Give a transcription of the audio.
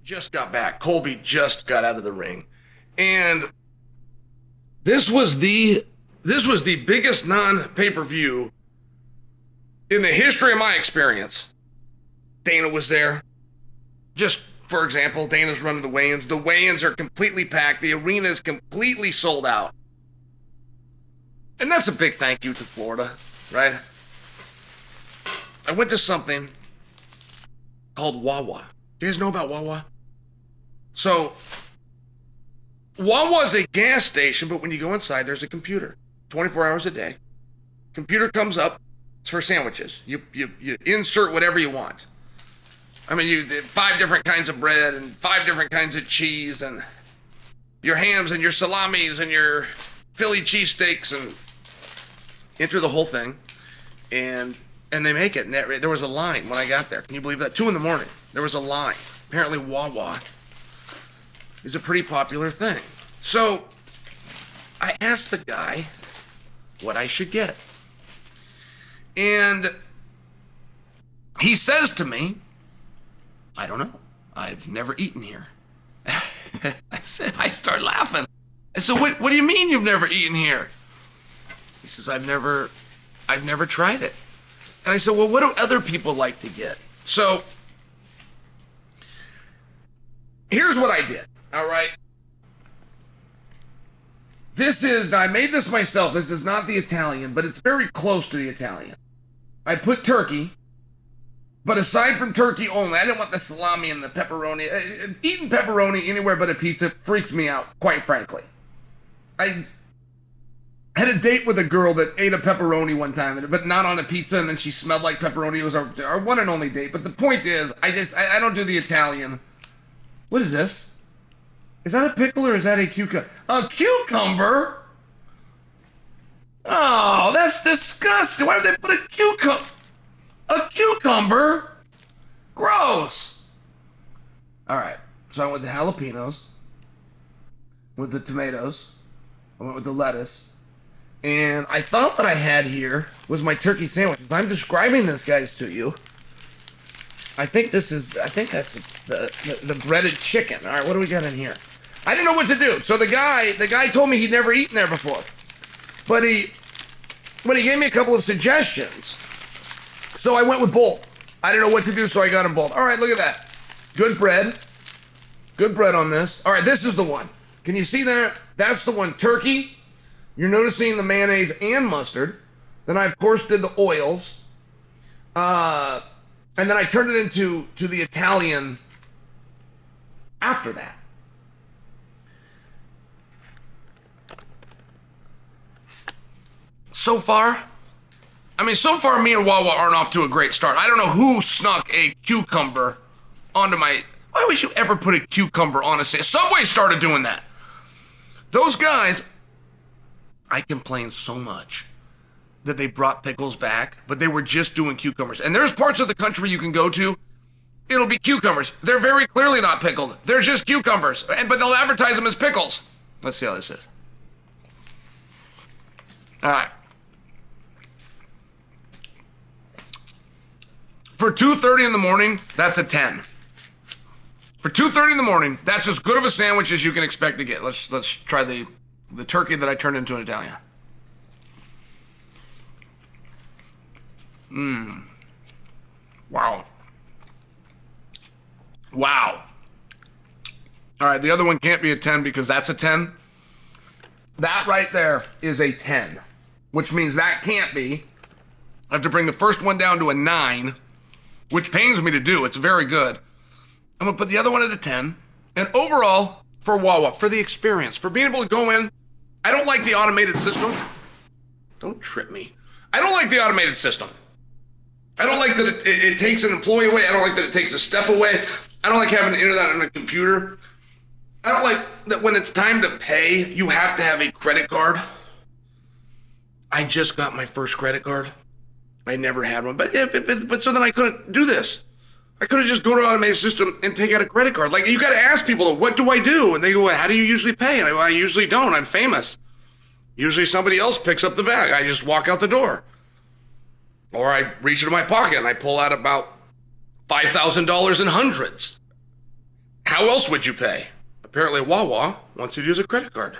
just got back. Colby just got out of the ring. And this was the biggest non-pay-per-view in the history of my experience. Dana was there. Just for example, Dana's running the weigh-ins. The weigh-ins are completely packed. The arena is completely sold out. And that's a big thank you to Florida, right? I went to something called Wawa. Do you guys know about Wawa? So, Wawa is a gas station, but when you go inside, there's a computer. 24 hours a day. Computer comes up. It's for sandwiches. You insert whatever you want. I mean, you 5 different kinds of bread and 5 different kinds of cheese and your hams and your salamis and your Philly cheesesteaks, and enter the whole thing. And they make it. And there was a line when I got there. Can you believe that? 2 a.m. There was a line. Apparently Wawa is a pretty popular thing. So I asked the guy what I should get. And he says to me, I don't know. I've never eaten here. I start laughing. I said, what do you mean you've never eaten here? He says, I've never tried it. And I said, well, what do other people like to get? So here's what I did. All right. Now I made this myself. This is not the Italian, but it's very close to the Italian. I put turkey, but aside from turkey only, I didn't want the salami and the pepperoni. Eating pepperoni anywhere but a pizza freaks me out, quite frankly. I had a date with a girl that ate a pepperoni one time, but not on a pizza, and then she smelled like pepperoni. It was our one and only date. But the point is, I don't do the Italian. What is this? Is that a pickle or is that a cucumber? A cucumber? Oh, that's disgusting. Why would they put a cucumber? A cucumber? Gross. All right. So I went with the jalapenos, with the tomatoes. I went with the lettuce. And I thought what I had here was my turkey sandwich. As I'm describing this, guys, to you, I think that's the breaded chicken. All right, what do we got in here? I didn't know what to do. So the guy told me he'd never eaten there before. But he gave me a couple of suggestions. So I went with both. I didn't know what to do, so I got them both. All right, look at that. Good bread. Good bread on this. All right, this is the one. Can you see that? That's the one. Turkey. You're noticing the mayonnaise and mustard. Then I, of course, did the oils. And then I turned it into the Italian after that. So far, me and Wawa aren't off to a great start. I don't know who snuck a cucumber onto my... Why would you ever put a cucumber on a sandwich? Subway started doing that. Those guys, I complained so much that they brought pickles back, but they were just doing cucumbers. And there's parts of the country you can go to, it'll be cucumbers. They're very clearly not pickled. They're just cucumbers, but they'll advertise them as pickles. Let's see how this is. All right. For 2:30 in the morning, that's a 10. For 2:30 in the morning, that's as good of a sandwich as you can expect to get. Let's try the turkey that I turned into an Italian. Wow. Wow. All right, the other one can't be a 10 because that's a 10. That right there is a 10, which means that can't be. I have to bring the first one down to a 9, which pains me to do. It's very good. I'm going to put the other one at a 10. And overall, for Wawa, for the experience, for being able to go in, I don't like the automated system. Don't trip me. I don't like the automated system. I don't like that it takes an employee away. I don't like that it takes a step away. I don't like having to enter that on a computer. I don't like that when it's time to pay, you have to have a credit card. I just got my first credit card. I never had one, but so then I couldn't do this. I could have just go to an automated system and take out a credit card. Like, you got to ask people, what do I do? And they go, how do you usually pay? And I go, I usually don't. I'm famous. Usually somebody else picks up the bag. I just walk out the door. Or I reach into my pocket and I pull out about $5,000 in hundreds. How How else would you pay? Apparently, Wawa wants you to use a credit card.